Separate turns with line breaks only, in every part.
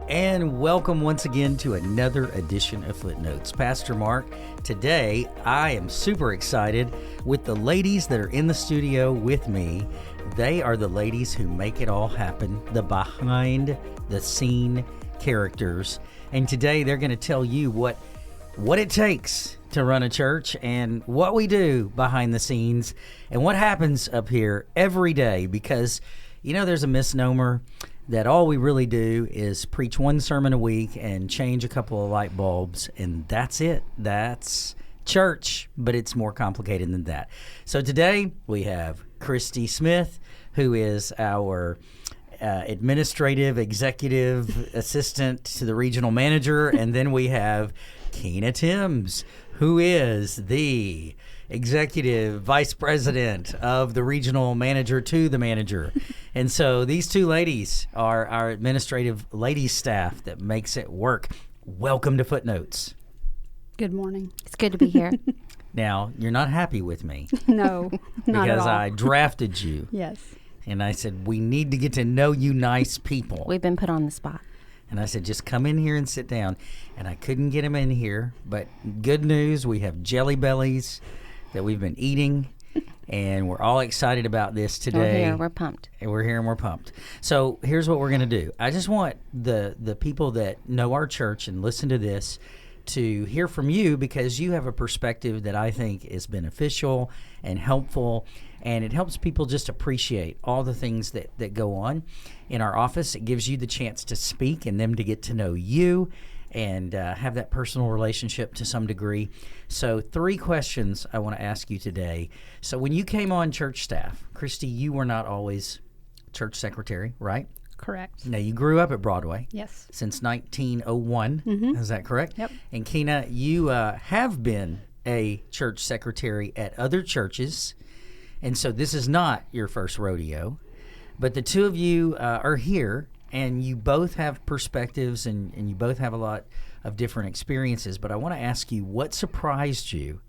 And welcome once again to another edition of Footnotes. Pastor Mark, today I am super excited with the ladies that are in the studio with me. They are the ladies who make it all happen, the behind the scene characters. And today they're going to tell you what it takes to run a church and what we do behind the scenes and what happens up here every day, because you know there's a misnomer that all we really do is preach one sermon a week and change a couple of light bulbs, and that's it. That's church, but it's more complicated than that. So today we have Christie Smith, who is our administrative executive assistant to the regional manager, and then we have Kyna Timms, who is the executive vice president of the regional manager to the manager. And so these two ladies are our administrative ladies staff that makes it work. Welcome to Footnotes.
Good morning.
It's good to be here.
Now, you're not happy with me.
No, not at all.
Because I drafted you.
Yes.
And I said, we need to get to know you nice people.
We've been put on the spot.
And I said, just come in here and sit down. And I couldn't get him in here. But good news, we have jelly bellies that we've been eating, and we're all excited about this today.
We're here. We're pumped.
And we're here and we're pumped. So here's what we're going to do. I just want the people that know our church and listen to this to hear from you, because you have a perspective that I think is beneficial and helpful, and it helps people just appreciate all the things that go on in our office. It gives you the chance to speak and them to get to know you and have that personal relationship to some degree. So 3 questions I want to ask you today. So when you came on church staff, Christie, you were not always church secretary, right?
Correct.
Now, you grew up at Broadway.
Yes.
Since 1901. Mm-hmm. Is that correct?
Yep.
And Kyna, you have been a church secretary at other churches, and so this is not your first rodeo. But the two of you are here, and you both have perspectives, and you both have a lot of different experiences. But I want to ask you, what surprised you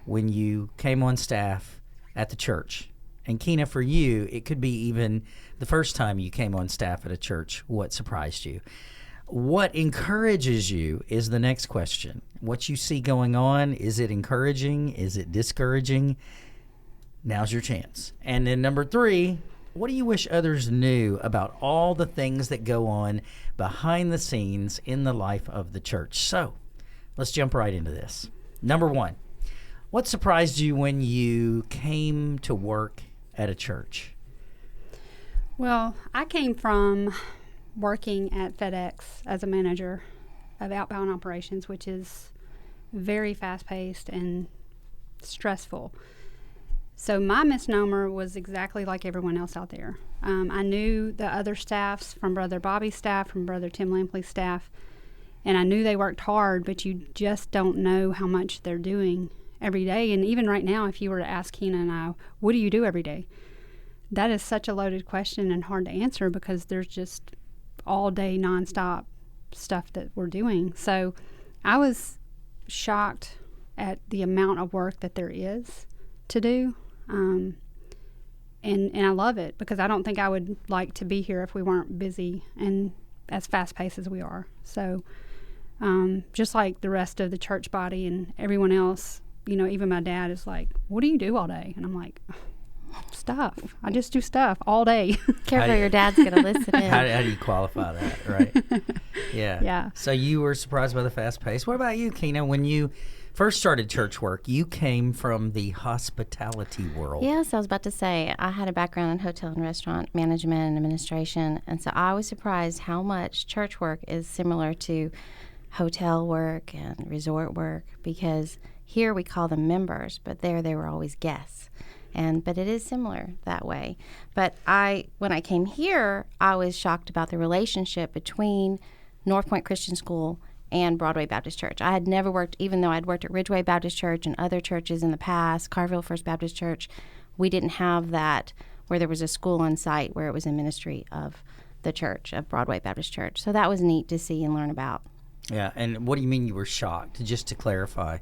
when you came on staff at the church? And Kyna, for you, it could be even the first time you came on staff at a church. What surprised you? What encourages you is the next question. What you see going on, is it encouraging? Is it discouraging? Now's your chance. And then number 3, what do you wish others knew about all the things that go on behind the scenes in the life of the church? So let's jump right into this. Number 1, what surprised you when you came to work at a church?
Well, I came from working at FedEx as a manager of outbound operations, which is very fast-paced and stressful. So my misnomer was exactly like everyone else out there. I knew the other staffs, from Brother Bobby's staff, from Brother Tim Lampley's staff, and I knew they worked hard, but you just don't know how much they're doing every day. And even right now, if you were to ask Kyna and I, what do you do every day? That is such a loaded question and hard to answer, because there's just all day nonstop stuff that we're doing. So I was shocked at the amount of work that there is to do. And I love it, because I don't think I would like to be here if we weren't busy and as fast-paced as we are. So just like the rest of the church body and everyone else, you know, even my dad is like, what do you do all day? And I'm like, stuff. I just do stuff all day.
Careful, your dad's going to listen in.
How do you qualify that, right? Yeah.
Yeah.
So you were surprised by the fast pace. What about you, Kyna? When you first started church work, you came from the hospitality world.
Yes, I was about to say, I had a background in hotel and restaurant management and administration, and so I was surprised how much church work is similar to hotel work and resort work, because here we call them members, but there they were always guests. But it is similar that way. But when I came here, I was shocked about the relationship between North Point Christian School and Broadway Baptist Church. I had never worked, even though I'd worked at Ridgeway Baptist Church and other churches in the past, Carville First Baptist Church, we didn't have that where there was a school on site where it was a ministry of the church, of Broadway Baptist Church. So that was neat to see and learn about.
Yeah, and what do you mean you were shocked? Just to clarify.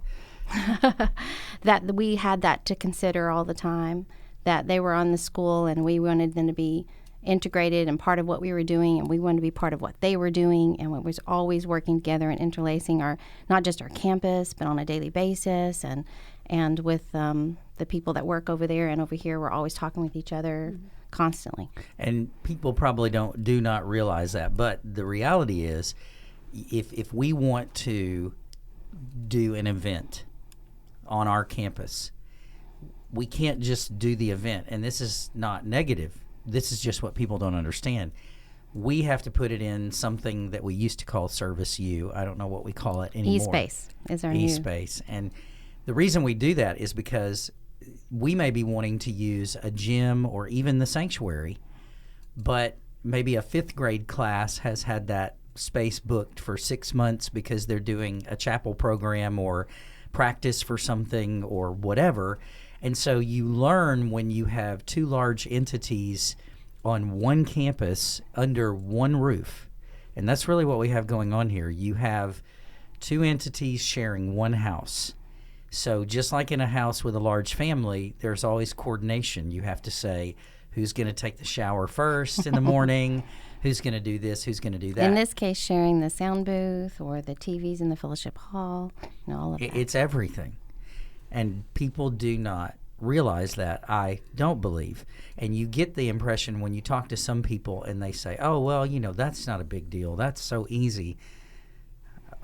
That we had that to consider all the time, that they were on the school and we wanted them to be integrated and part of what we were doing, and we wanted to be part of what they were doing, and we was always working together and interlacing our, not just our campus, but on a daily basis, and with the people that work over there and over here. We're always talking with each other constantly.
And people probably do not realize that, but the reality is, if we want to do an event on our campus, we can't just do the event. And this is not negative. This is just what people don't understand. We have to put it in something that we used to call Service U. I don't know what we call it anymore.
E-Space is our new.
E-Space. And the reason we do that is because we may be wanting to use a gym or even the sanctuary, but maybe a 5th grade class has had that space booked for 6 months because they're doing a chapel program or practice for something or whatever. And so you learn when you have 2 large entities on one campus under one roof. And that's really what we have going on here. You have 2 entities sharing one house. So just like in a house with a large family, there's always coordination. You have to say who's going to take the shower first in the morning, who's going to do this, who's going to do that.
In this case, sharing the sound booth or the TVs in the fellowship hall, all of that.
It's everything. And people do not realize that. I don't believe. And you get the impression when you talk to some people and they say, oh, well, that's not a big deal. That's so easy.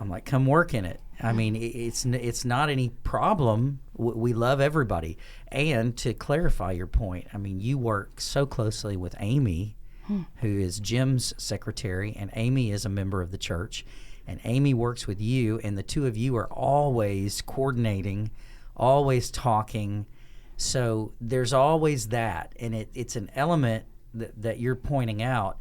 I'm like, come work in it. I mean, it's not any problem. We love everybody. And to clarify your point, I mean, you work so closely with Amy, who is Jim's secretary, and Amy is a member of the church. And Amy works with you, and the 2 of you are always coordinating, always talking. So there's always that, and it's an element that you're pointing out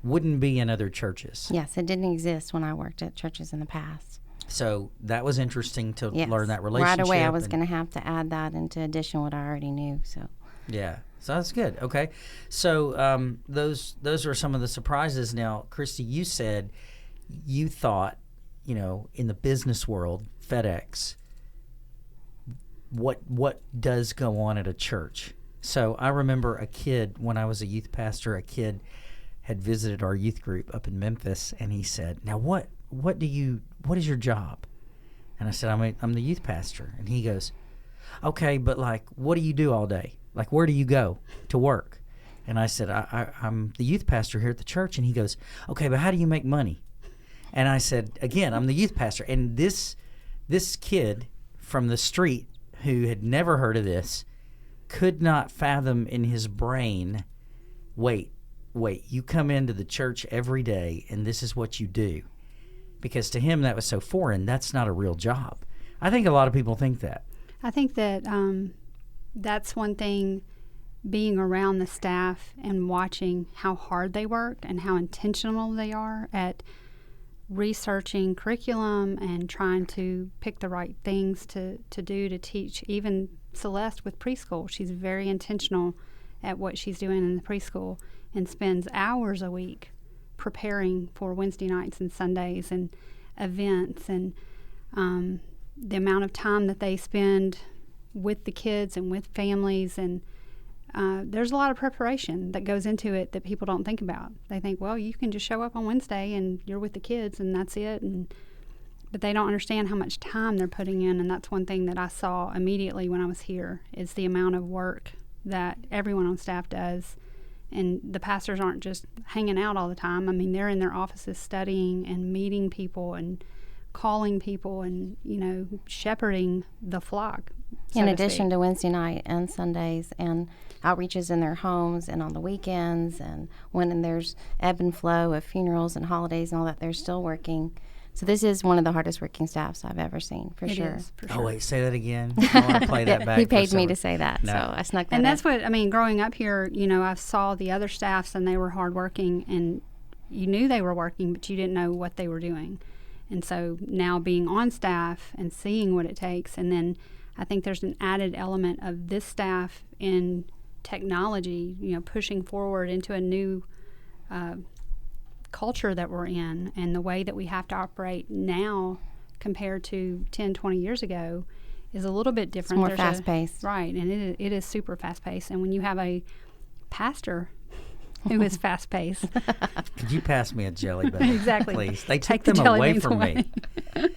wouldn't be in other churches.
Yes, it didn't exist when I worked at churches in the past.
So that was interesting to learn that
Right
relationship.
away, I was going to have to add that into addition what I already knew. So
yeah, so that's good. Okay, so those are some of the surprises. Now, Christie, you said you thought, in the business world, FedEx, what does go on at a church? So I remember a kid, when I was a youth pastor, a kid had visited our youth group up in Memphis, and he said, now what is your job? And I said, I'm the youth pastor. And he goes, okay, but what do you do all day? Where do you go to work? And I said, I'm the youth pastor here at the church. And he goes, okay, but how do you make money? And I said, again, I'm the youth pastor. And this kid from the street who had never heard of this could not fathom in his brain, wait, you come into the church every day and this is what you do. Because to him that was so foreign. That's not a real job. I think a lot of people think that.
I think that that's one thing, being around the staff and watching how hard they work and how intentional they are at researching curriculum and trying to pick the right things to do to teach. Even Celeste with preschool, she's very intentional at what she's doing in the preschool and spends hours a week preparing for Wednesday nights and Sundays and events, and the amount of time that they spend with the kids and with families, and there's a lot of preparation that goes into it that people don't think about. They think, well, you can just show up on Wednesday and you're with the kids and that's it, but they don't understand how much time they're putting in. And that's one thing that I saw immediately when I was here, is the amount of work that everyone on staff does. And the pastors aren't just hanging out all the time. I mean, they're in their offices studying and meeting people and calling people and, shepherding the flock.
In addition to Wednesday night and Sundays and outreaches in their homes and on the weekends, and when there's ebb and flow of funerals and holidays and all that, they're still working. So this is one of the hardest working staffs I've ever seen, for sure.
Is, for sure.
Oh, wait, say that again. I want to play that back.
He paid me to say that, so I snuck that in.
And that's what, growing up here, I saw the other staffs and they were hardworking, and you knew they were working, but you didn't know what they were doing. And so now being on staff and seeing what it takes, and then I think there's an added element of this staff in technology, pushing forward into a new culture that we're in, and the way that we have to operate now compared to 10, 20 years ago is a little bit different.
It's more fast-paced.
Right, and it is super fast-paced. And when you have a pastor who is fast paced.
Could you pass me a jelly bean?
Exactly.
Please. They
Take
took
the
them
jelly
away
beans
from
away.
me.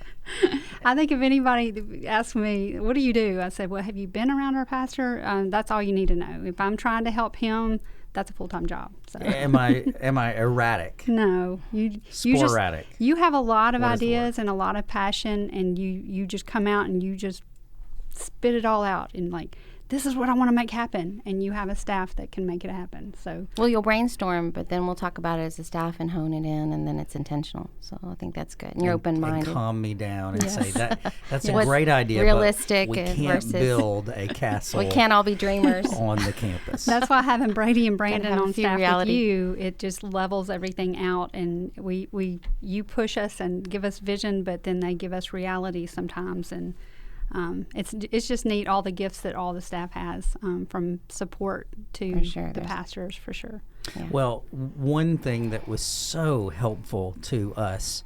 I think if anybody asks me, what do you do? I said, well, have you been around our pastor? That's all you need to know. If I'm trying to help him, that's a full-time job. So.
Am I erratic?
No, you
Sporadic.
you have a lot of
What is the
ideas and a lot of passion, and you just come out and you just spit it all out and like, this is what I want to make happen, and you have a staff that can make it happen. So
Well, you'll brainstorm, but then we'll talk about it as a staff and hone it in, and then it's intentional. So I think that's good. And you're open-minded.
And calm me down and
Yes.
say that's a
What's
great idea.
realistic
but we can't
versus-
build a castle.
We can't all be dreamers.
on the campus.
that's why having Brady and Brandon
have a
on
few
staff
reality.
with you, it just levels everything out, and you push us and give us vision, but then they give us reality sometimes, and it's just neat, all the gifts that all the staff has, from support to
For sure,
the
there's-
pastors, for sure.
Yeah.
Well, one thing that was so helpful to us,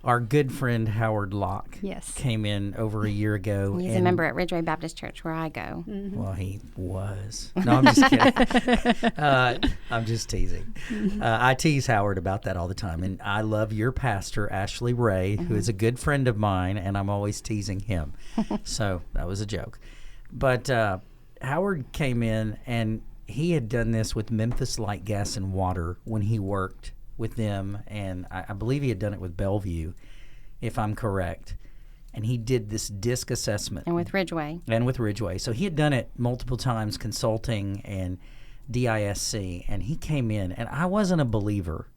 our good friend Howard Locke
Yes.
came in over a year ago.
He's a
and-
member at Broadway Baptist Church where I go.
Well, he was. No, I'm just kidding. I'm just teasing. I tease Howard about that all the time. And I love your pastor, Ashley Ray, who is a good friend of mine, and I'm always teasing him. So that was a joke. But Howard came in, and he had done this with Memphis Light, Gas, and Water when he worked with them. And I believe he had done it with Bellevue, if I'm correct. And he did this DISC assessment.
And with Ridgeway.
So he had done it multiple times, consulting and DISC, and he came in, and I wasn't a believer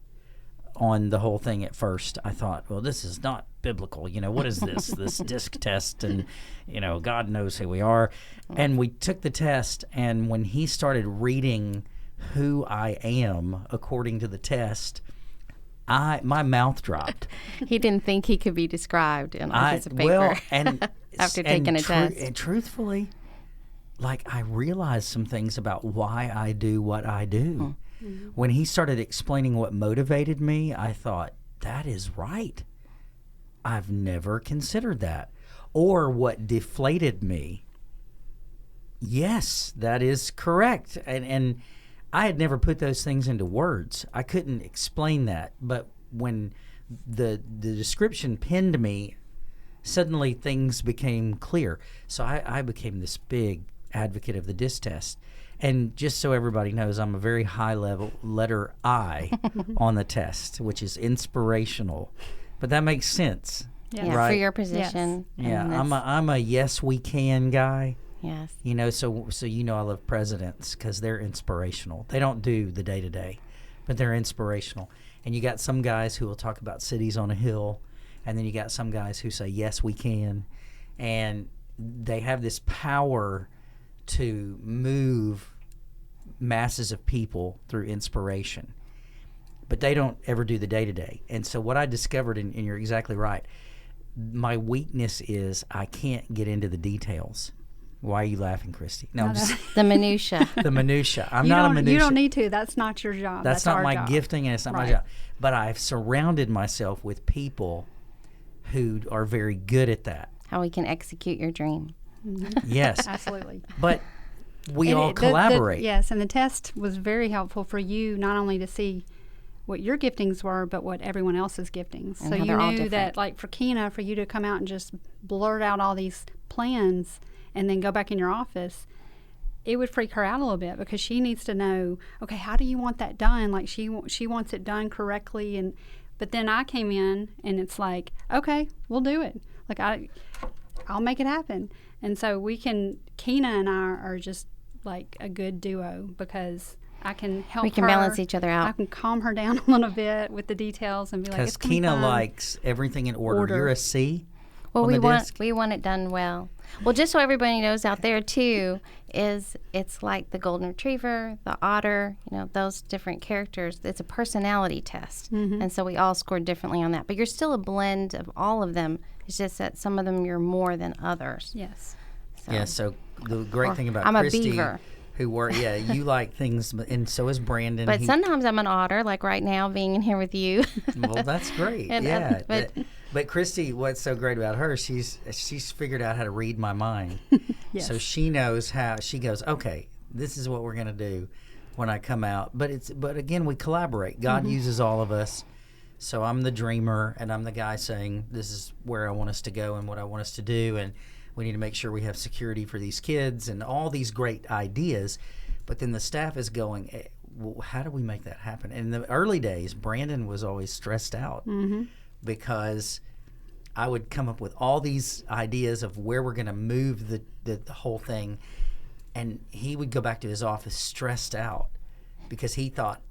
on the whole thing at first. I thought, well, this is not biblical. You know, what is this? This DISC test, and, you know, God knows who we are. And we took the test, and when he started reading who I am according to the test, my mouth dropped.
He didn't think he could be described on a piece of paper.
Well, and
After taking a test.
And truthfully, like, I realized some things about why I do what I do. Mm-hmm. When he started explaining what motivated me, I thought, that is right. I've never considered that. Or what deflated me. Yes, that is correct. And I had never put those things into words. I couldn't explain that. But when the description pinned me, suddenly things became clear. So I became this big advocate of the DISC test. And just so everybody knows, I'm a very high level letter I on the test, which is inspirational. But that makes sense.
Yeah,
right?
For your position.
Yeah,
and
I'm a yes we can guy.
Yes.
You know, so you know I love presidents because they're inspirational. They don't do the day-to-day, but they're inspirational. And you got some guys who will talk about cities on a hill, and then you got some guys who say, yes, we can. And they have this power to move masses of people through inspiration. But they don't ever do the day-to-day. And so what I discovered, and you're exactly right, my weakness is I can't get into the details. Why are you laughing, Christy? No, I'm just
The minutia.
the minutia. I'm
You
not a
don't-
minutia.
You don't need to. That's not your job.
That's not
our
my
job.
gifting, and it's not my
Right.
job. But I've surrounded myself with people who are very good at that.
How we can execute your dream.
Yes,
Absolutely.
but we
And
all
the-
collaborate.
Yes, and the test was very helpful for you, not only to see what your giftings were, but what everyone else's giftings.
And
So
how
you
they're all
knew
different.
that, like for Kyna, for you to come out and just blurt out all these plans and then go back in your office, it would freak her out a little bit because she needs to know, okay, how do you want that done? Like she wants it done correctly, but then I came in and it's like, okay, we'll do it. Like I'll make it happen. And so Kyna and I are just like a good duo because I can help her.
We can balance each other out.
I can calm her down a little bit with the details and be like,
Because
it's gonna be
Kyna
fine.
likes everything in order. You're a C.
Well,
on
we
the disc?
want it done well. Well, just so everybody knows out there too, it's like the golden retriever, the otter, those different characters. It's a personality test, and so we all scored differently on that. But you're still a blend of all of them. It's just that some of them you're more than others.
Yes.
So.
Yeah, so the great thing about
I'm a
Christy,
beaver.
you like things, and so is Brandon.
But sometimes I'm an otter, like right now being in here with you.
Well, that's great.
And,
yeah.
but
Christy, what's so great about her, she's figured out how to read my mind.
Yes.
So she knows how, she goes, okay, this is what we're going to do. when I come out. But again, we collaborate. God uses all of us. So I'm the dreamer, and I'm the guy saying, this is where I want us to go and what I want us to do, and we need to make sure we have security for these kids and all these great ideas. But then the staff is going, well, how do we make that happen? And in the early days, Brandon was always stressed out because I would come up with all these ideas of where we're going to move the whole thing, and he would go back to his office stressed out because he thought,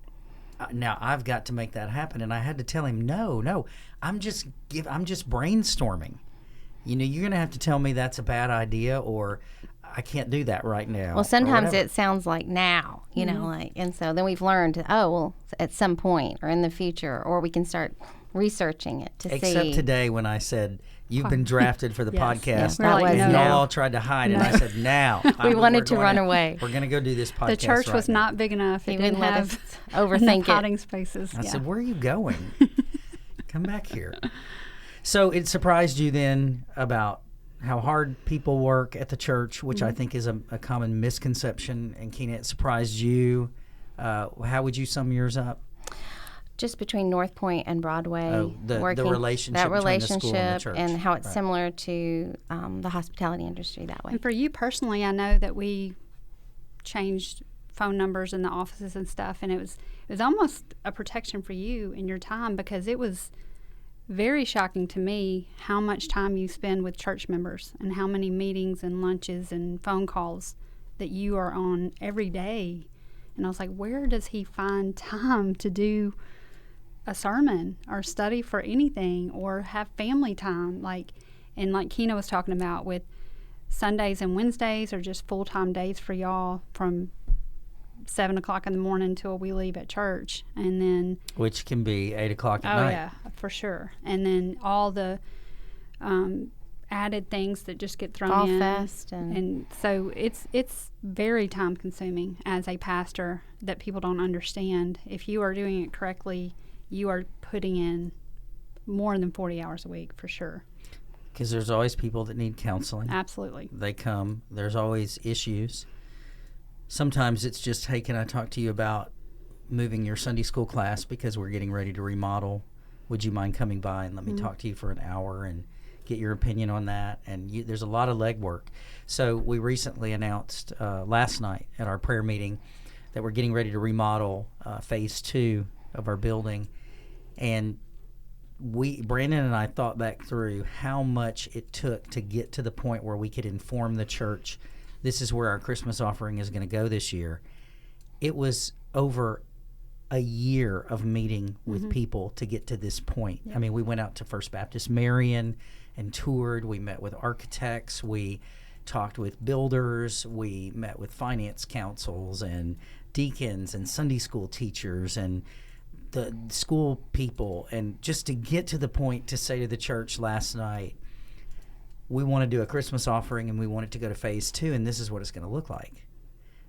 now I've got to make that happen. And I had to tell him, no, I'm just brainstorming. You're going to have to tell me that's a bad idea, or I can't do that right now.
Well, sometimes it sounds like now, and so then we've learned, at some point or in the future, or we can start researching it to see.
Except today when I said, you've been drafted for the podcast.
We're like,
and
no.
y'all all tried to hide, and I said, now.
We wanted to run away.
We're going to go do this podcast.
The church was
now.
not big enough. It
He
didn't
wouldn't let
have
us overthink it.
hiding spaces.
I said, where are you going? Come back here. So it surprised you then about how hard people work at the church, which I think is a common misconception. And Kyna, it surprised you. How would you sum yours up?
Just between North Point and Broadway,
the
working
relationship
that
between the
relationship
school and the church.
and how it's similar to the hospitality industry that way.
And for you personally, I know that we changed phone numbers in the offices and stuff, and it was almost a protection for you in your time, because it was very shocking to me how much time you spend with church members and how many meetings and lunches and phone calls that you are on every day. And I was like, where does he find time to do a sermon or study for anything or have family time? Like Kyna was talking about, with Sundays and Wednesdays are just full-time days for y'all from 7 o'clock in the morning until we leave at church. And then,
which can be 8 o'clock at night.
Oh yeah, for sure. And then all the added things that just get thrown
Fall
in.
Fest
and so it's very time consuming as a pastor that people don't understand. If you are doing it correctly, you are putting in more than 40 hours a week for sure.
Because there's always people that need counseling.
Absolutely.
They come. There's always issues. Sometimes it's just, hey, can I talk to you about moving your Sunday school class because we're getting ready to remodel? Would you mind coming by and let me talk to you for an hour and get your opinion on that? And there's a lot of legwork. So we recently announced last night at our prayer meeting that we're getting ready to remodel phase 2 of our building. And Brandon and I thought back through how much it took to get to the point where we could inform the church, this is where our Christmas offering is going to go this year. It was over a year of meeting with people to get to this point. Yep. I mean, we went out to First Baptist Marion and toured. We met with architects. We talked with builders. We met with finance councils and deacons and Sunday school teachers and the school people. And just to get to the point to say to the church last night, we want to do a Christmas offering and we want it to go to phase 2, and this is what it's going to look like.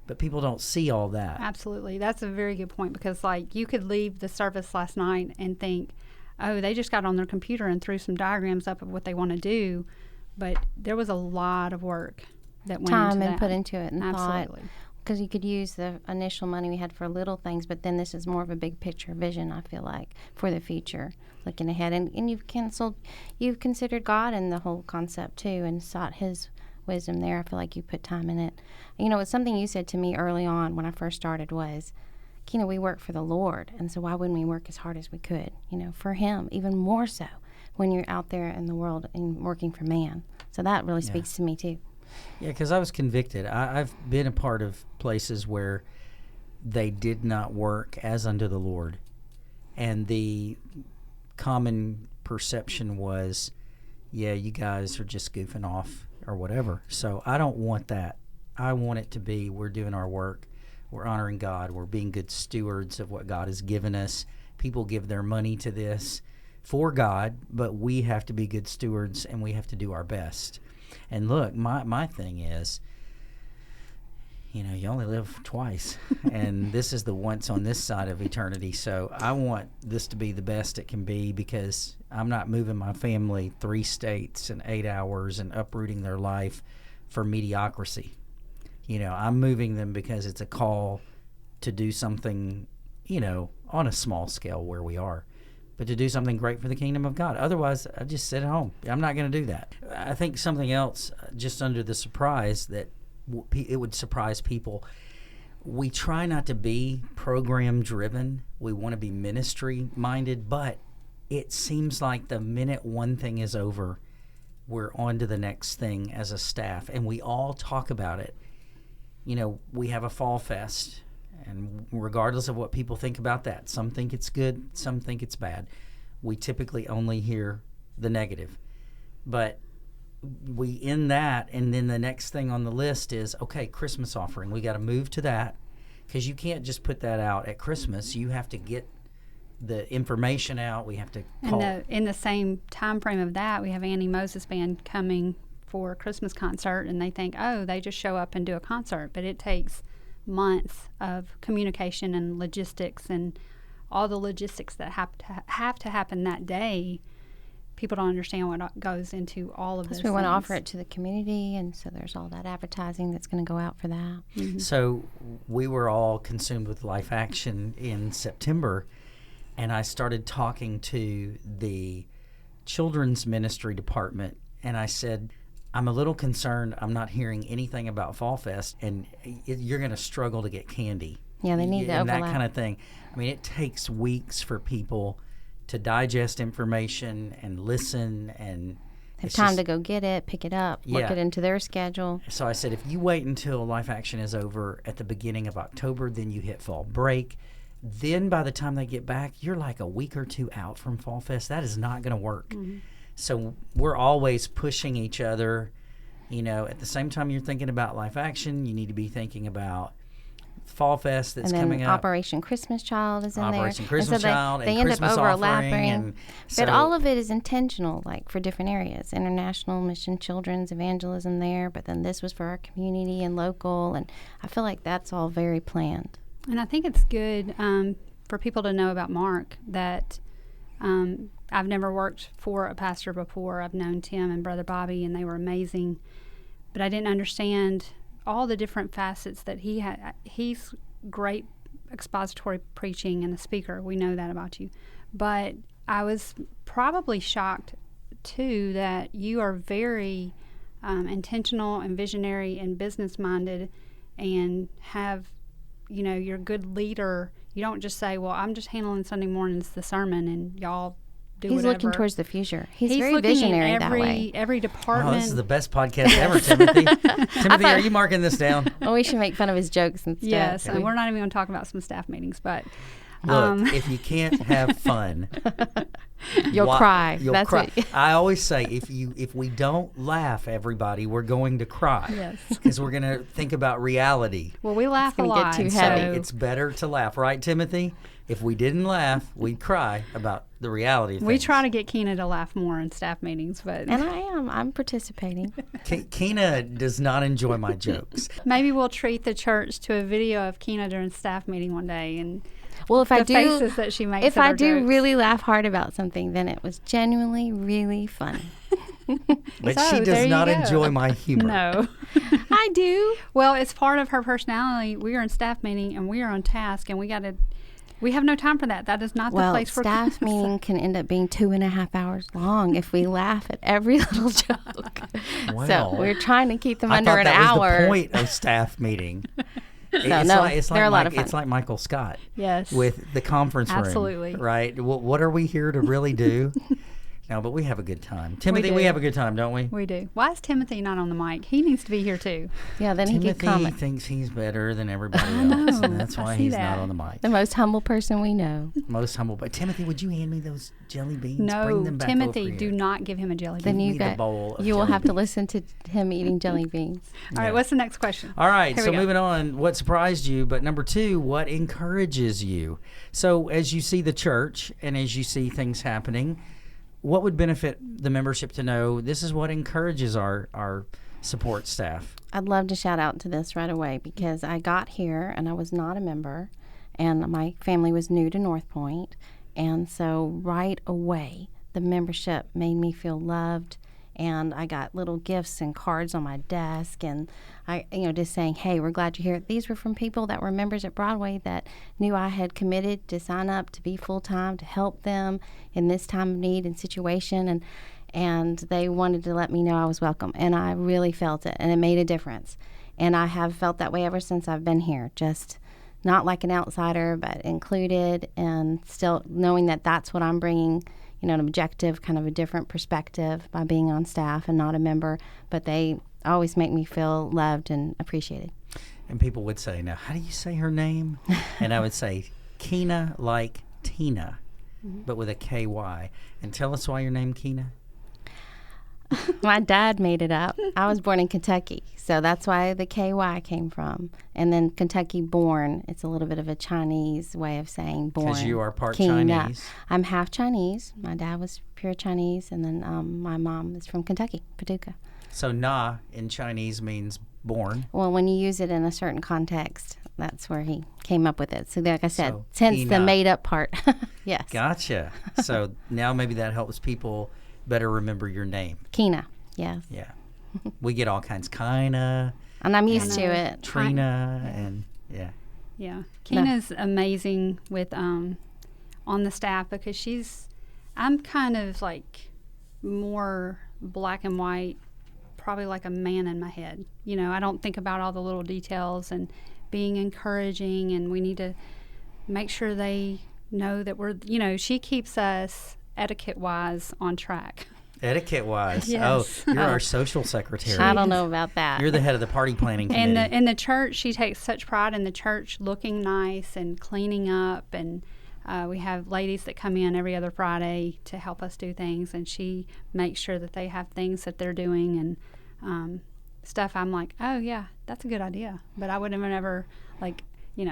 But people don't see all that.
Absolutely. That's a very good point, because you could leave the service last night and think, oh, they just got on their computer and threw some diagrams up of what they want to do. But there was a lot of work that went
time
into
and
that.
put into it and
Absolutely.
Because you could use the initial money we had for little things, but then this is more of a big picture vision, I feel like, for the future, looking ahead. And you've considered God in the whole concept too, and sought his wisdom there. I feel like you put time in it. It's something you said to me early on when I first started was, Kyna, we work for the Lord, and so why wouldn't we work as hard as we could, for him, even more so when you're out there in the world and working for man. So that really speaks to me too.
Yeah, because I was convicted. I've been a part of places where they did not work as unto the Lord. And the common perception was, yeah, you guys are just goofing off or whatever. So I don't want that. I want it to be, we're doing our work. We're honoring God. We're being good stewards of what God has given us. People give their money to this for God, but we have to be good stewards and we have to do our best. And look, my thing is, you only live twice, and this is the once on this side of eternity. So I want this to be the best it can be, because I'm not moving my family 3 states in 8 hours and uprooting their life for mediocrity. I'm moving them because it's a call to do something, on a small scale where we are, but to do something great for the kingdom of God. Otherwise, I just sit at home. I'm not going to do that. I think something else, just under the surprise, that it would surprise people. We try not to be program driven. We want to be ministry minded, but it seems like the minute one thing is over, we're on to the next thing as a staff, and we all talk about it. We have a fall fest, and regardless of what people think about that, some think it's good, some think it's bad. We typically only hear the negative. But we end that, and then the next thing on the list is, okay, Christmas offering. We got to move to that, because you can't just put that out at Christmas. You have to get the information out. We have to call.
In the same time frame of that, we have Annie Moses Band coming for a Christmas concert, and they think, they just show up and do a concert. But it takes months of communication and logistics and all the logistics that have to happen that day. People don't understand what goes into all of this.
We want to offer it to the community, and so there's all that advertising that's going to go out for that.
Mm-hmm.
So we were all consumed with Life Action in September, and I started talking to the children's ministry department, and I said, I'm a little concerned. I'm not hearing anything about Fall Fest, and you're going to struggle to get candy.
Yeah, they need to overlap.
And that kind of thing. I mean, it takes weeks for people to digest information and listen, and
have time to go get it, pick it up, work it into their schedule.
So I said, if you wait until Life Action is over at the beginning of October, then you hit fall break. Then by the time they get back, you're like a week or two out from Fall Fest. That is not going to work. Mm-hmm. So we're always pushing each other. At the same time you're thinking about Life Action, you need to be thinking about Fall Fest that's coming up.
Operation Christmas Child is in there.
Operation Christmas Child and
they end
Christmas
up overlapping.
Offering.
But all of it is intentional, like for different areas. International mission, children's evangelism there, but then this was for our community and local, and I feel like that's all very planned.
And I think it's good for people to know about Mark that I've never worked for a pastor before. I've known Tim and Brother Bobby, and they were amazing. But I didn't understand all the different facets that he had. He's great expository preaching and a speaker. We know that about you. But I was probably shocked, too, that you are very intentional and visionary and business-minded and have, you're a good leader. You don't just say, well, I'm just handling Sunday mornings, the sermon, and y'all do
He's
whatever.
Looking towards the future. He's very
looking
visionary
at
that way.
Every department.
Oh, this is the best podcast ever, Timothy. Timothy, are you marking this down?
Well, we should make fun of his jokes and stuff.
Yes, and we're not even going to talk about some staff meetings, but
look, if you can't have fun,
you'll cry.
You'll cry. I always say, if we don't laugh, everybody, we're going to cry.
Yes,
because we're going to think about reality.
Well, we laugh a lot.
Get too heavy.
So it's better to laugh, right, Timothy? If we didn't laugh, we'd cry about the reality of things.
We try to get Kyna to laugh more in staff meetings, but
and I'm participating.
Kyna does not enjoy my jokes.
Maybe we'll treat the church to a video of Kyna during staff meeting one day, and
well, if I do,
faces that she makes.
If I do
jokes.
really laugh hard about something, then it was genuinely really funny.
But
So,
she does
there you
not
go.
enjoy my humor.
No.
I do.
Well, it's part of her personality. We are in staff meeting and we are on task, and we have no time for that. That is not the place for
staff meeting can end up being 2.5 hours long if we laugh at every little joke.
Well,
so we're trying to keep them
I
under
thought
an
that
hour.
was the point of staff meeting.
It's they're a lot of fun.
It's like Michael Scott.
Yes.
With the conference room.
Absolutely.
Right? What are we here to really do? No, but we have a good time. Timothy, we have a good time, don't we?
We do. Why is Timothy not on the mic? He needs to be here too.
Yeah, then he could
Timothy
comment.
thinks he's better than everybody else, and that's why he's not on the mic.
The most humble person we know.
Most humble. But Timothy, would you hand me those jelly beans?
No,
Bring them back
Timothy,
over here.
do not give him a jelly
Then
bean.
you
me the bowl of
you will
jelly
have to
beans.
listen to him eating jelly beans.
All right, what's the next question?
All right,
Here
so
we go.
moving on, what surprised you? But number 2, what encourages you? So as you see the church and as you see things happening, what would benefit the membership to know this is what encourages our support staff?
I'd love to shout out to this right away because I got here and I was not a member and my family was new to North Point. And so right away, the membership made me feel loved And I got little gifts and cards on my desk, and I, just saying, hey, we're glad you're here. These were from people that were members at Broadway that knew I had committed to sign up to be full-time, to help them in this time of need and situation, and they wanted to let me know I was welcome, and I really felt it, and it made a difference. And I have felt that way ever since I've been here, just not like an outsider, but included, and still knowing that that's what I'm bringing, an objective, kind of a different perspective by being on staff and not a member, but they always make me feel loved and appreciated.
And people would say, now, how do you say her name? And I would say, Kyna, like Tina, but with a K-Y. And tell us why your name Kyna.
My dad made it up. I was born in Kentucky, so that's why the KY came from. And then Kentucky born, it's a little bit of a Chinese way of saying born.
Because you are part
Kyna.
Chinese.
I'm half Chinese. My dad was pure Chinese, and then my mom is from Kentucky, Paducah.
So na in Chinese means born.
Well, when you use it in a certain context, that's where he came up with it. So like I said,
So,
hence
Kyna.
the made up part. Yes.
Gotcha. So now maybe that helps people better remember your name.
Kyna, yes.
Yeah. We get all kinds. Kyna,
And I'm used to it.
Trina, and yeah.
Yeah. Kyna's amazing with on the staff because I'm kind of like more black and white, probably like a man in my head. I don't think about all the little details and being encouraging, and we need to make sure they know that she keeps us etiquette-wise on track.
Etiquette-wise.
Yes.
Oh, you're our social secretary.
I don't know about that.
You're the head of the party planning committee.
And in the church, she takes such pride in the church looking nice and cleaning up, and we have ladies that come in every other Friday to help us do things, and she makes sure that they have things that they're doing and stuff. I'm like, oh yeah, that's a good idea, but I would have never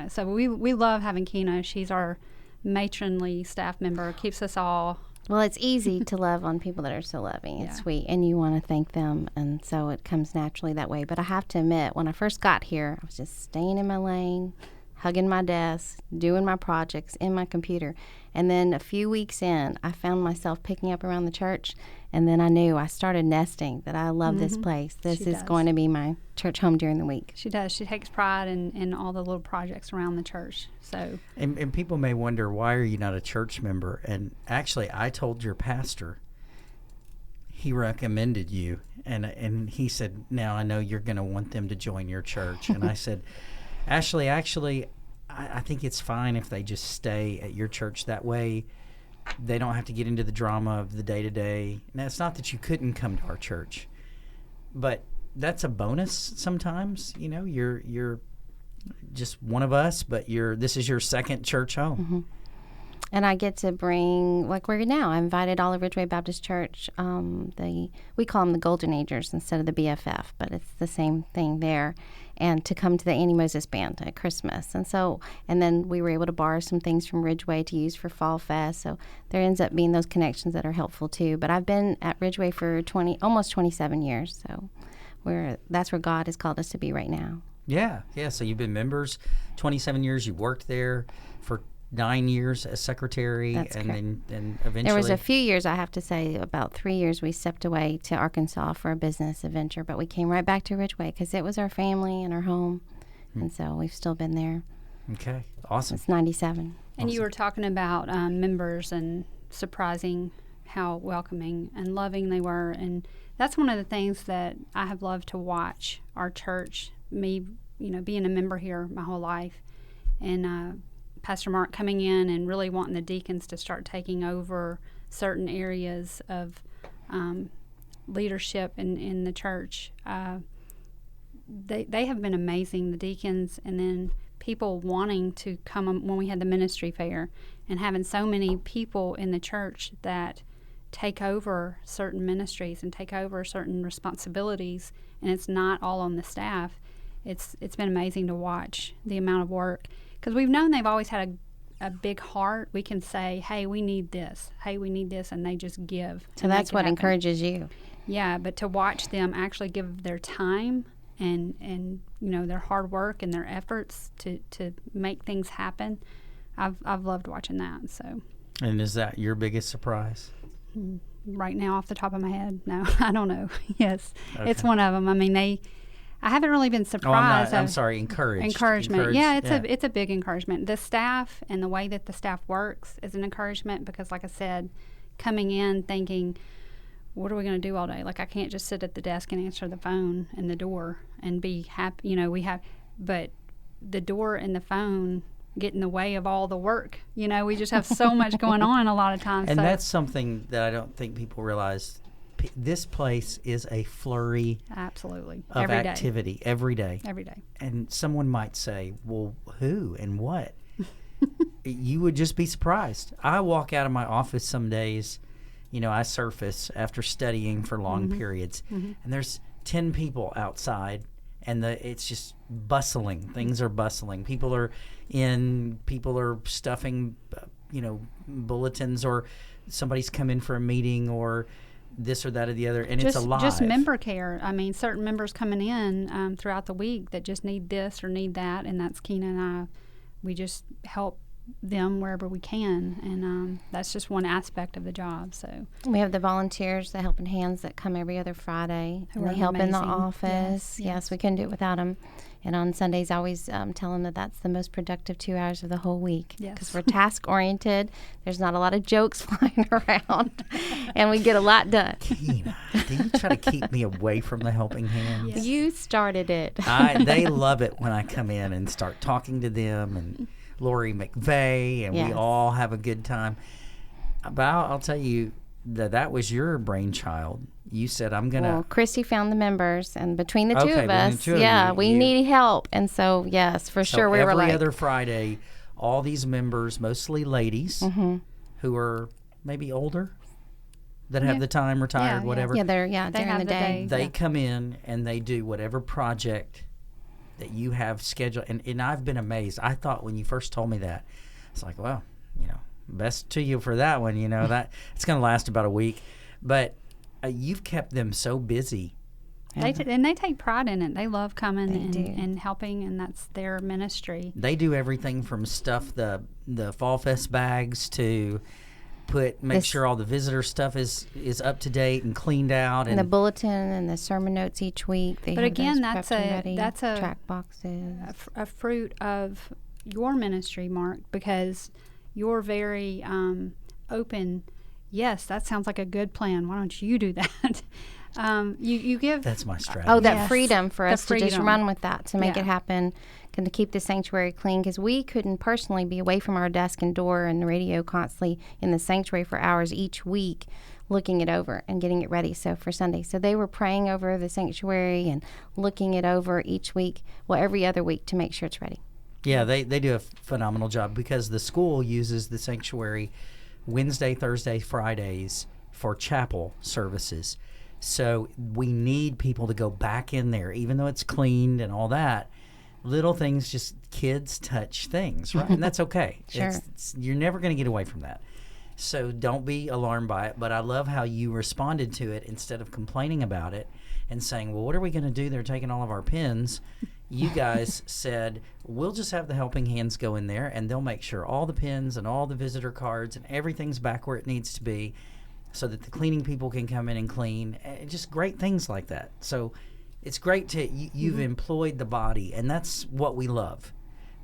so we love having Kyna. She's our matronly staff member, keeps us all.
Well, it's easy to love on people that are so loving and sweet, and you want to thank them, and so it comes naturally that way. But I have to admit, when I first got here, I was just staying in my lane, hugging my desk, doing my projects in my computer. And then a few weeks in, I found myself picking up around the church, and then I knew I started nesting that I love this place. This is going to be my church home during the week.
She does. She takes pride in all the little projects around the church. So
and people may wonder, why are you not a church member? And actually, I told your pastor, he recommended you, and he said, now I know you're going to want them to join your church. And I said, Ashley, actually, I think it's fine if they just stay at your church. That way they don't have to get into the drama of the day-to-day. Now, it's not that you couldn't come to our church, but that's a bonus sometimes. You're just one of us, but this is your second church home.
Mm-hmm. And I get to bring, like we're now, I invited all of Broadway Baptist Church. We call them the Golden Agers instead of the BFF, but it's the same thing there. And to come to the Annie Moses Band at Christmas. And then we were able to borrow some things from Ridgeway to use for Fall Fest. So there ends up being those connections that are helpful too. But I've been at Ridgeway for almost 27 years. So that's where God has called us to be right now.
Yeah. So you've been members 27 years. You worked there for 9 years as secretary.
That's
and
correct.
then eventually
There was a few years, I have to say, about 3 years we stepped away to Arkansas for a business adventure, but we came right back to Ridgeway because it was our family and our home, and so we've still been there.
Okay, awesome.
It's 97.
And
Awesome.
you were talking about members and surprising how welcoming and loving they were, and that's one of the things that I have loved to watch our church. Me, being a member here my whole life, and Pastor Mark coming in and really wanting the deacons to start taking over certain areas of leadership in the church. They have been amazing, the deacons, and then people wanting to come when we had the ministry fair and having so many people in the church that take over certain ministries and take over certain responsibilities, and it's not all on the staff. It's been amazing to watch the amount of work. Because we've known they've always had a big heart. We can say, hey, we need this. Hey, we need this. And they just give.
So that's what encourages you.
Yeah, but to watch them actually give their time and their hard work and their efforts to make things happen, I've loved watching that. So.
And is that your biggest surprise?
Right now, off the top of my head, no, I don't know. Yes,
Okay.
it's one of them. I mean, I haven't really been surprised.
I'm sorry, encouraged.
Encouragement. Yeah, it's a big encouragement. The staff and the way that the staff works is an encouragement because, like I said, coming in thinking, what are we going to do all day? Like, I can't just sit at the desk and answer the phone and the door and be happy. You know, but the door and the phone get in the way of all the work. You know, we just have so much going on a lot of times.
And that's something that I don't think people realize. This place is a flurry
absolutely
of
every day.
activity every day.
Every day.
And someone might say, well, who and what? You would just be surprised. I walk out of my office some days, you know, I surface after studying for long periods, and there's 10 people outside, and it's just bustling. Things are bustling. People are stuffing, you know, bulletins, or somebody's come in for a meeting, or this or that or the other, and it's alive. Just
member care. I mean, certain members coming in throughout the week that just need this or need that, and that's Kyna and I. We just help them wherever we can, and that's just one aspect of the job. So
we have the volunteers, the helping hands that come every other Friday, and they help in the office. Yes, we couldn't do it without them. And on Sundays, I always tell them that that's the most productive 2 hours of the whole week. Because we're task-oriented. There's not a lot of jokes flying around. And we get a lot done.
Kyna, do you try to keep me away from the helping hands?
Yes. You started it.
They love it when I come in and start talking to them, and Lori McVeigh, and we all have a good time. But I'll tell you that was your brainchild. You said, I'm going to...
Well, Christie found the members, and between the two of us, we needed help. And so, yes, for sure, we were like...
Every other Friday, all these members, mostly ladies, who are maybe older, that have the time, retired, whatever.
Yeah, they during the day.
They come in, and they do whatever project that you have scheduled. And I've been amazed. I thought when you first told me that, it's like, well, you know, best to you for that one, you know, that it's going to last about a week. But you've kept them so busy.
They take pride in it. They love coming and helping, and that's their ministry.
They do everything from stuff the Fall Fest bags to make sure all the visitor stuff is up to date and cleaned out,
and the bulletin and the sermon notes each week.
But again, that's a
track boxes,
a fruit of your ministry, Mark, because you're very open. Yes, that sounds like a good plan. Why don't you do that? You give...
That's my strategy.
Oh, that freedom for us to just run with that, to make it happen, and to keep the sanctuary clean, because we couldn't personally be away from our desk and door and the radio constantly in the sanctuary for hours each week, looking it over and getting it ready for Sunday. So they were praying over the sanctuary and looking it over each week, every other week, to make sure it's ready.
Yeah, they do a phenomenal job, because the school uses the sanctuary Wednesday, Thursday, Fridays for chapel services. So we need people to go back in there, even though it's cleaned and all that. Little things, just kids touch things, right? And that's okay.
Sure.
You're never going to get away from that. So don't be alarmed by it. But I love how you responded to it instead of complaining about it and saying, well, what are we going to do? They're taking all of our pens. You guys said, we'll just have the helping hands go in there, and they'll make sure all the pens and all the visitor cards and everything's back where it needs to be, so that the cleaning people can come in and clean. And just great things like that. So it's great you've employed the body, and that's what we love.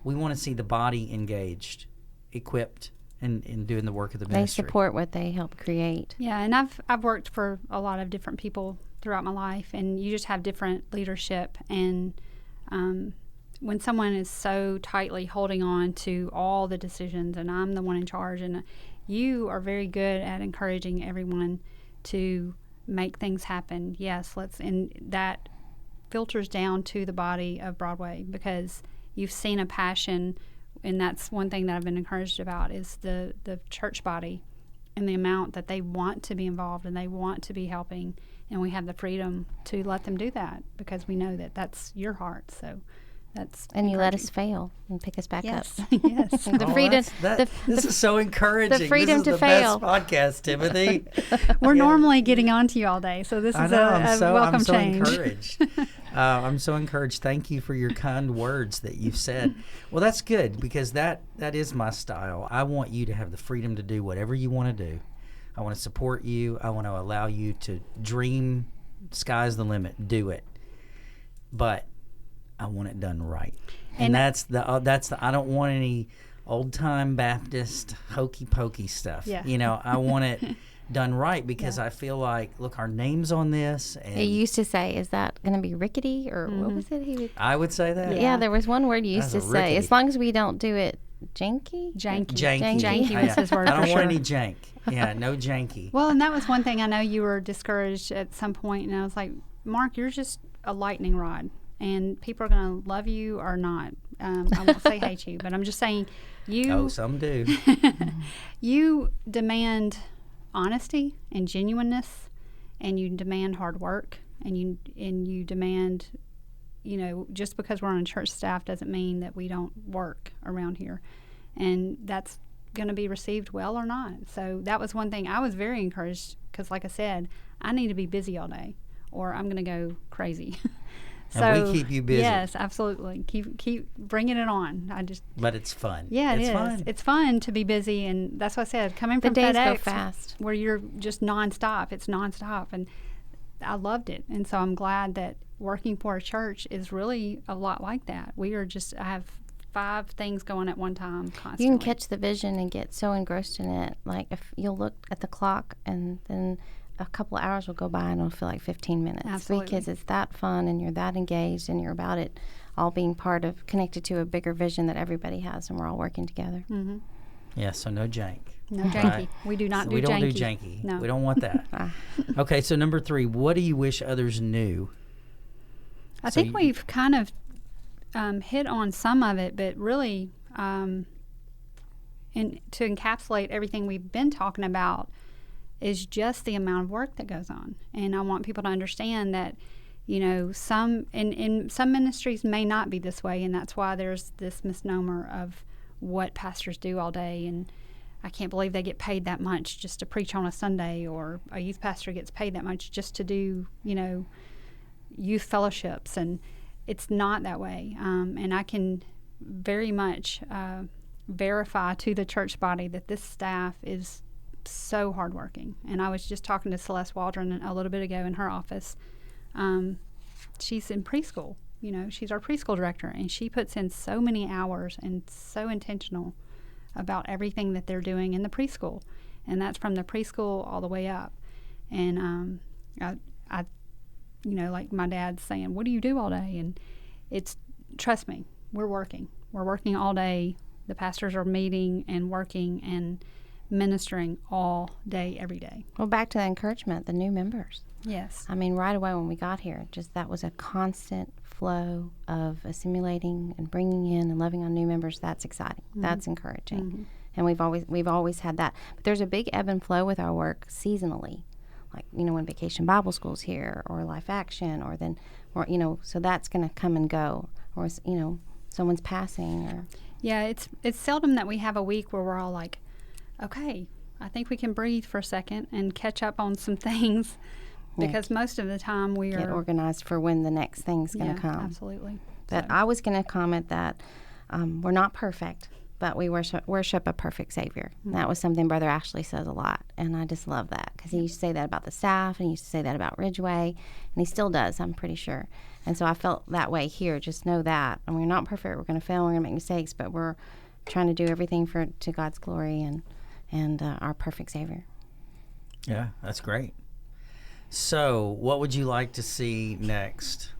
We want to see the body engaged, equipped, and doing the work of the ministry.
They support what they help create.
Yeah, and I've worked for a lot of different people throughout my life, and you just have different leadership. And when someone is so tightly holding on to all the decisions, and I'm the one in charge, and you are very good at encouraging everyone to make things happen. Yes, and that filters down to the body of Broadway, because you've seen a passion, and that's one thing that I've been encouraged about, is the church body and the amount that they want to be involved and they want to be helping, and we have the freedom to let them do that, because we know that that's your heart. So that's
you let us fail and pick us back up.
Yes.
The freedom.
This is so encouraging.
The freedom
this is
to fail.
The best podcast, Timothy.
We're normally getting on to you all day, so this is a welcome change.
Encouraged. I'm so encouraged. Thank you for your kind words that you've said. Well, that's good, because that is my style. I want you to have the freedom to do whatever you want to do. I want to support you. I want to allow you to dream. Sky's the limit. Do it. But I want it done right. And that's the I don't want any old-time Baptist hokey-pokey stuff.
Yeah.
I want it done right because I feel like, look, our name's on this. And
He used to say, is that going to be rickety? Or what was it?
I would say that.
Yeah, there was one word you used
That's
to
a
say.
rickety.
As long as we don't do it janky?
Janky.
Janky
was his word
I don't
for
want
sure.
any jank. Yeah, no janky.
Well, and that was one thing I know you were discouraged at some point, and I was like, Mark, you're just a lightning rod, and people are going to love you or not. I won't say hate you, but I'm just saying you.
Oh, some do.
You demand honesty and genuineness, and you demand hard work, and you demand, just because we're on a church staff doesn't mean that we don't work around here, and that's going to be received well or not. So that was one thing I was very encouraged, because like I said, I need to be busy all day or I'm going to go crazy.
And we keep you busy.
Yes, absolutely. Keep bringing it on.
But it's fun.
Yeah,
it's
it is.
fun.
It's fun to be busy, and that's what I said. Coming from
The days
FedEx,
go fast.
where you're just nonstop. It's nonstop, and I loved it. And so I'm glad that working for a church is really a lot like that. I have 5 things going at one time constantly.
You can catch the vision and get so engrossed in it. Like if you'll look at the clock and then a couple of hours will go by and it'll feel like 15 minutes.
Absolutely.
Because it's that fun and you're that engaged and you're about it all being connected to a bigger vision that everybody has, and we're all working together.
Mm-hmm.
Yeah, so no jank.
No janky. We do not do janky.
We don't do janky.
No.
We don't want that. Okay, so number 3, what do you wish others knew?
I think we've kind of hit on some of it, but really, and to encapsulate everything we've been talking about is just the amount of work that goes on. And I want people to understand that, some ministries may not be this way, and that's why there's this misnomer of what pastors do all day, and I can't believe they get paid that much just to preach on a Sunday, or a youth pastor gets paid that much just to do, youth fellowships, and it's not that way. And I can very much verify to the church body that this staff is so hardworking. And I was just talking to Celeste Waldron a little bit ago in her office. She's in preschool. She's our preschool director, and she puts in so many hours and so intentional about everything that they're doing in the preschool. And that's from the preschool all the way up. And I like my dad's saying, what do you do all day? And trust me, we're working. We're working all day. The pastors are meeting and working and ministering all day, every day.
Well, back to the encouragement, the new members.
Yes.
I mean, right away when we got here, just that was a constant flow of assimilating and bringing in and loving on new members. That's exciting. Mm-hmm. That's encouraging. Mm-hmm. And we've always had that. But there's a big ebb and flow with our work seasonally. Like, when Vacation Bible School's here, or Life Action, or so that's going to come and go, or, someone's passing. Or
Yeah, it's seldom that we have a week where we're all like, okay, I think we can breathe for a second and catch up on some things, because most of the time we
get organized for when the next thing's going to come.
Absolutely.
But I was going to comment that we're not perfect, but we worship a perfect Savior. Mm-hmm. That was something Brother Ashley says a lot, and I just love that, because he used to say that about the staff, and he used to say that about Ridgeway, and he still does, I'm pretty sure. And so I felt that way here. Just know that. And we're not perfect. We're going to fail. We're going to make mistakes, but we're trying to do everything to God's glory and our perfect Savior.
Yeah, that's great. So what would you like to see next?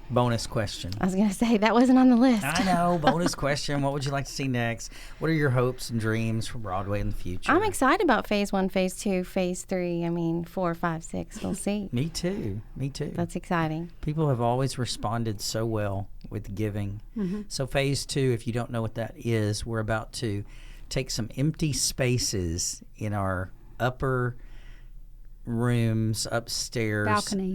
Bonus question.
I was going to say, that wasn't on the list.
I know. Bonus question. What would you like to see next? What are your hopes and dreams for Broadway in the future?
I'm excited about Phase 1, Phase 2, Phase 3. 4, 5, 6. We'll see.
Me too.
That's exciting.
People have always responded so well with giving. Mm-hmm. So Phase 2, if you don't know what that is, we're about to take some empty spaces in our upper rooms, upstairs,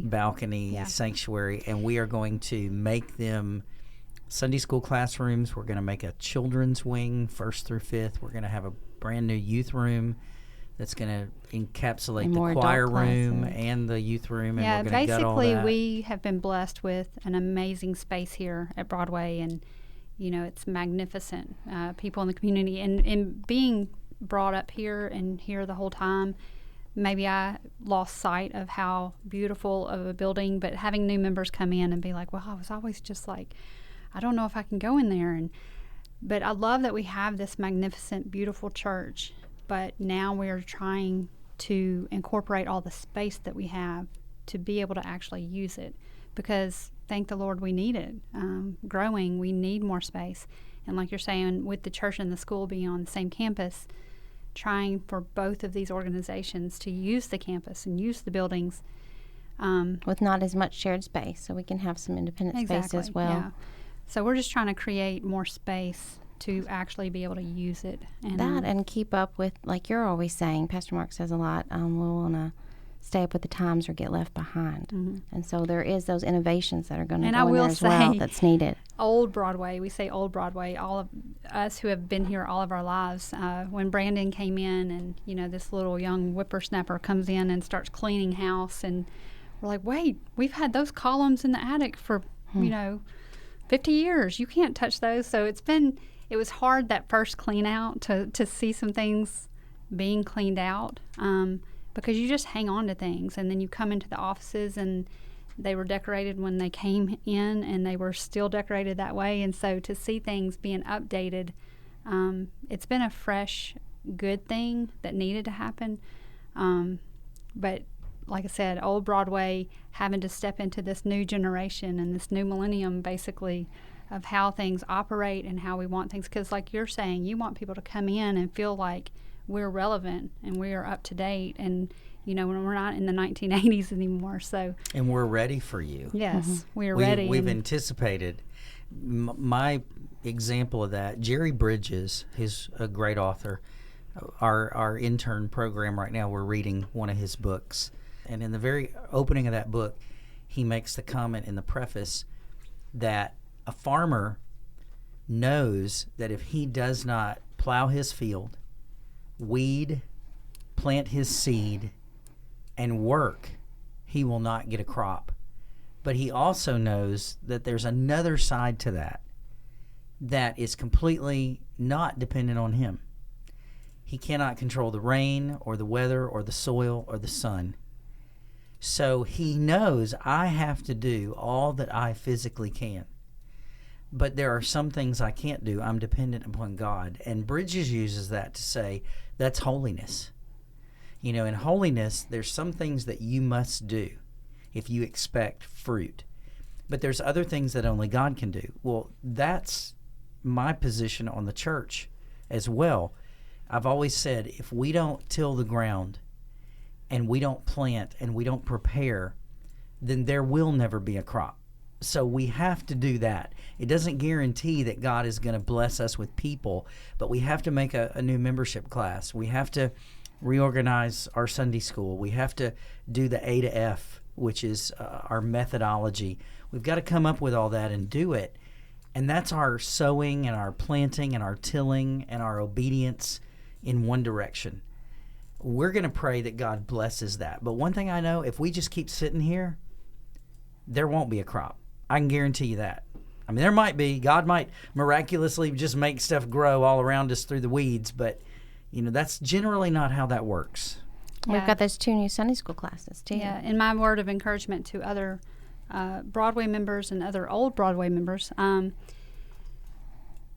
balcony sanctuary, and we are going to make them Sunday school classrooms. We're going to make a children's wing, 1st through 5th. We're going to have a brand new youth room that's going to encapsulate the choir room and the youth room. And we're going to gut all that.
Basically, we have been blessed with an amazing space here at Broadway, and it's magnificent. People in the community, and being brought up here and here the whole time, maybe I lost sight of how beautiful of a building, but having new members come in and be like, well, I was always just like, I don't know if I can go in there. But I love that we have this magnificent, beautiful church, but now we're trying to incorporate all the space that we have to be able to actually use it, because thank the Lord we need it. Growing, we need more space. And like you're saying, with the church and the school being on the same campus, trying for both of these organizations to use the campus and use the buildings.
With not as much shared space, so we can have some independent space as well.
Yeah. So we're just trying to create more space to actually be able to use it.
And keep up with, like you're always saying, Pastor Mark says a lot, we want to stay up with the times or get left behind. Mm-hmm. And so there is those innovations that are going to go in there as well that's needed.
Old Broadway, we say Old Broadway, all of us who have been here all of our lives, when Brandon came in and, this little young whippersnapper comes in and starts cleaning house, and we're like, wait, we've had those columns in the attic for, 50 years. You can't touch those. So it was hard that first clean out to see some things being cleaned out, because you just hang on to things, and then you come into the offices and they were decorated when they came in and they were still decorated that way. And so to see things being updated, it's been a fresh, good thing that needed to happen. But like I said, Old Broadway having to step into this new generation and this new millennium, basically, of how things operate and how we want things. Because like you're saying, you want people to come in and feel like we're relevant and we are up to date, and when we're not in the 1980s anymore. So
and we're ready for you.
Yes, we're ready.
We've anticipated. My example of that, Jerry Bridges, he's a great author. Our intern program right now, we're reading one of his books, and in the very opening of that book, he makes the comment in the preface that a farmer knows that if he does not plow his field, weed, plant his seed, and work, he will not get a crop. But he also knows that there's another side to that is completely not dependent on him. He cannot control the rain or the weather or the soil or the sun. So he knows, I have to do all that I physically can. But there are some things I can't do. I'm dependent upon God. And Bridges uses that to say that's holiness. In holiness, there's some things that you must do if you expect fruit. But there's other things that only God can do. Well, that's my position on the church as well. I've always said, if we don't till the ground and we don't plant and we don't prepare, then there will never be a crop. So we have to do that. It doesn't guarantee that God is going to bless us with people, but we have to make a new membership class. We have to reorganize our Sunday school. We have to do the A to F, which is our methodology. We've got to come up with all that and do it. And that's our sowing and our planting and our tilling and our obedience in one direction. We're going to pray that God blesses that. But one thing I know, if we just keep sitting here, there won't be a crop. I can guarantee you that. I mean, there might be. God might miraculously just make stuff grow all around us through the weeds, but, that's generally not how that works.
Yeah. We've got those 2 new Sunday school classes, too.
Yeah, and my word of encouragement to other Broadway members and other old Broadway members,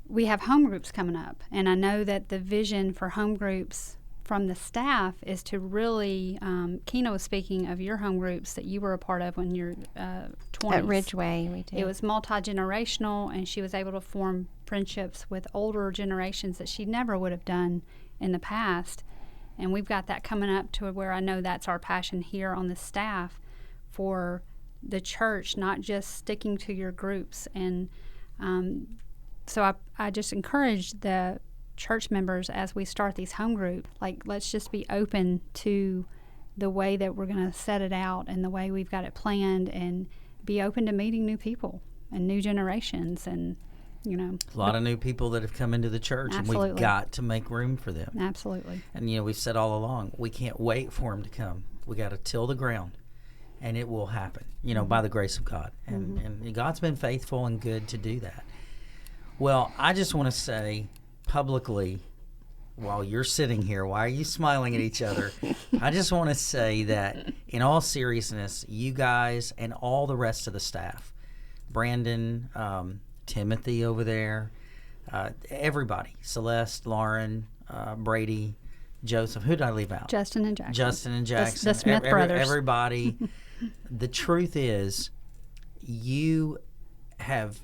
we have home groups coming up, and I know that the vision for home groups from the staff is to really, Kyna was speaking of your home groups that you were a part of when you're 20s.
At Ridgeway, we did.
It was multi-generational, and she was able to form friendships with older generations that she never would have done in the past. And we've got that coming up to where I know that's our passion here on the staff for the church, not just sticking to your groups. And so I just encourage the church members as we start these home groups, let's just be open to the way that we're going to set it out and the way we've got it planned, and be open to meeting new people and new generations, and
a lot of new people that have come into the church.
Absolutely.
And we've got to make room for them.
Absolutely.
And we've said all along, we can't wait for them to come. We got to till the ground, and it will happen, by the grace of God. And God's been faithful and good to do that. Well, I just want to say publicly, while you're sitting here, why are you smiling at each other? I just want to say that in all seriousness, you guys and all the rest of the staff, Brandon, Timothy over there, everybody, Celeste, Lauren, Brady, Joseph, who did I leave out?
Justin and Jackson.
The
Smith brothers.
Everybody. The truth is, you have,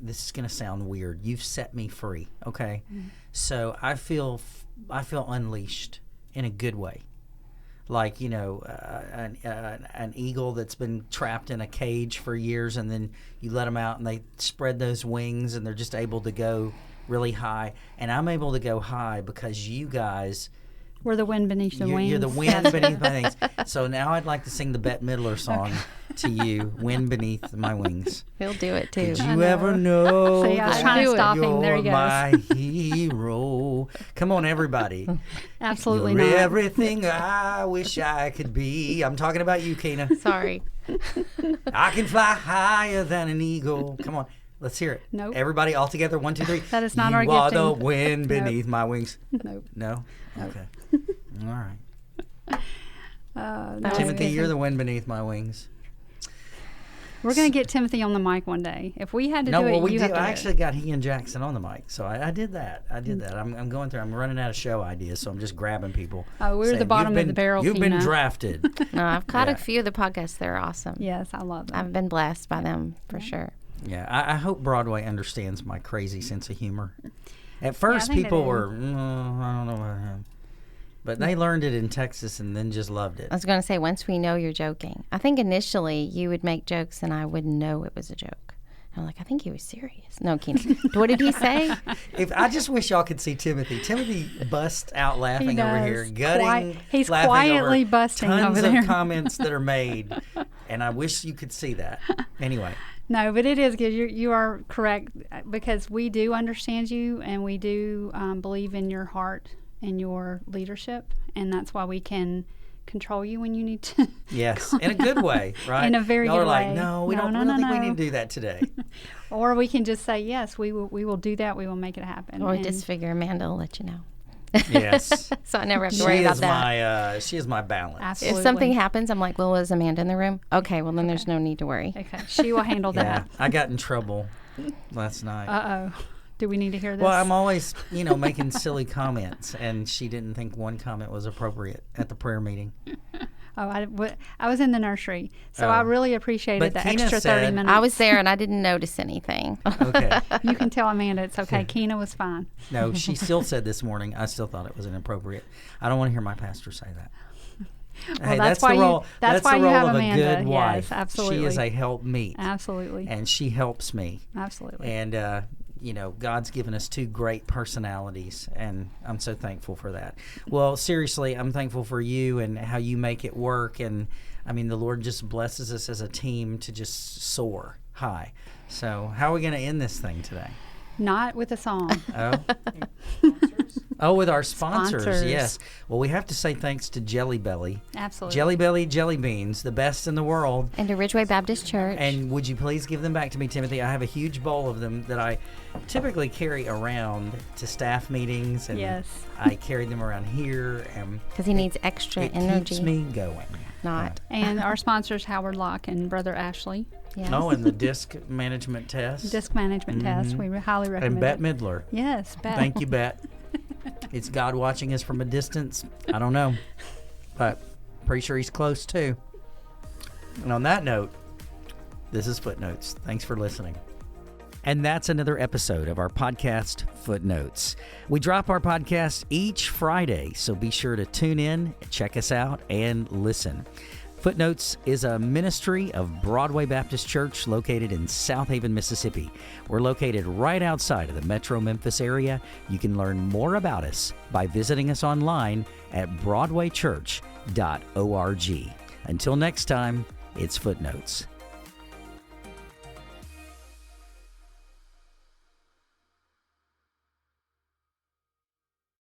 this is going to sound weird, you've set me free, okay? So I feel unleashed in a good way. Like, an eagle that's been trapped in a cage for years, and then you let them out and they spread those wings and they're just able to go really high. And I'm able to go high because you guys...
We're the wind beneath the wings.
You're the wind beneath my wings. So now I'd like to sing the Bette Midler song to you, Wind Beneath My Wings.
He'll do it too.
Did you ever know
See, I was trying to stop him. There he
you're
goes.
my hero? Come on, everybody.
Absolutely
You're
not.
everything I wish I could be. I'm talking about you, Kyna.
Sorry.
I can fly higher than an eagle. Come on. Let's hear it.
Nope.
Everybody all together. 1, 2, 3.
That is not
you
our
are
gifting.
the wind
Nope.
beneath my wings.
Nope.
No? Okay. All right.
No,
Timothy,
it's
you're
good.
the wind beneath my wings.
We're going to get Timothy on the mic one day. If we had to do it,
we
you
did.
have to
I
do
actually
it.
got he and Jackson on the mic, so I did that. I'm going through. I'm running out of show ideas, so I'm just grabbing people.
Oh, we're
saying,
the bottom
"You've
of the barrel,
You've been
Kyna."
drafted.
No, I've caught
Yeah.
a few of the podcasts. They're awesome.
Yes, I love them.
I've been blessed by them for sure.
Yeah, I hope Broadway understands my crazy sense of humor. At first,
think they
people
do.
were, I don't know about him. But they learned it in Texas and then just loved it.
I was going to say, once we know you're joking. I think initially you would make jokes and I wouldn't know it was a joke. I'm like, I think he was serious. No, Kyna. What did he say?
I just wish y'all could see Timothy. Timothy busts out laughing
He
over
does.
here, gutting.
He's
laughing
quietly
over
busting
tons
over there.
of comments that are made, and I wish you could see that. Anyway.
No, but it is good. You are correct, because we do understand you, and we do believe in your heart and your leadership, and that's why we can control you when you need to.
Yes, in a good way, right?
In a very
Y'all
good
are like,
way.
no, we
No,
don't
no,
really
no,
think we
no.
need to do that today.
Or we can just say, yes, we will do that. We will make it happen.
Or
And
just figure Amanda will let you know.
Yes.
So I never have to
She
worry about
is
that.
she is my balance.
Absolutely.
If something happens, I'm like, well, is Amanda in the room? Okay, well, then there's no need to worry.
Okay, she will handle
Yeah,
that.
I got in trouble last night.
Uh-oh. Do we need to hear this?
Well, I'm always, making silly comments, and she didn't think one comment was appropriate at the prayer meeting.
Oh, I was in the nursery, so I really appreciated
But
the
Kyna
extra
said-
30 minutes.
I was there and I didn't notice anything.
Okay.
You can tell Amanda it's okay. Kyna was fine.
No, she still said this morning, I still thought it was inappropriate. I don't want to hear my pastor say that.
Well,
Hey,
that's
the
why you-
role.
that's why
the
you
role
have
of
Amanda.
a good wife.
Yes, absolutely.
She is a helpmeet,
Absolutely.
and she helps me.
Absolutely.
And God's given us two great personalities, and I'm so thankful for that. Well, seriously, I'm thankful for you and how you make it work. And I mean, the Lord just blesses us as a team to just soar high. So, how are we going to end this thing today?
Not with a song.
Oh, with our sponsors,
Sponsors.
yes. Well, we have to say thanks to Jelly Belly.
Absolutely.
Jelly Belly Jelly Beans, the best in the world.
And to Ridgeway Baptist Church.
And would you please give them back to me, Timothy? I have a huge bowl of them that I typically carry around to staff meetings. And
Yes.
I carry them around here. And
Because he needs extra
it
energy.
keeps me going.
Not.
And our sponsors, Howard Locke and Brother Ashley.
Yes.
Oh, and the disc management test.
Disc management test. We highly recommend
and Bette
it.
Midler.
Yes, Bette.
Thank you, Bet. It's God watching us from a distance. I don't know. But pretty sure he's close too. And on that note, this is Footnotes. Thanks for listening. And that's another episode of our podcast, Footnotes. We drop our podcast each Friday, so be sure to tune in, check us out, and listen. Footnotes is a ministry of Broadway Baptist Church located in South Haven, Mississippi. We're located right outside of the Metro Memphis area. You can learn more about us by visiting us online at broadwaychurch.org. Until next time, it's Footnotes.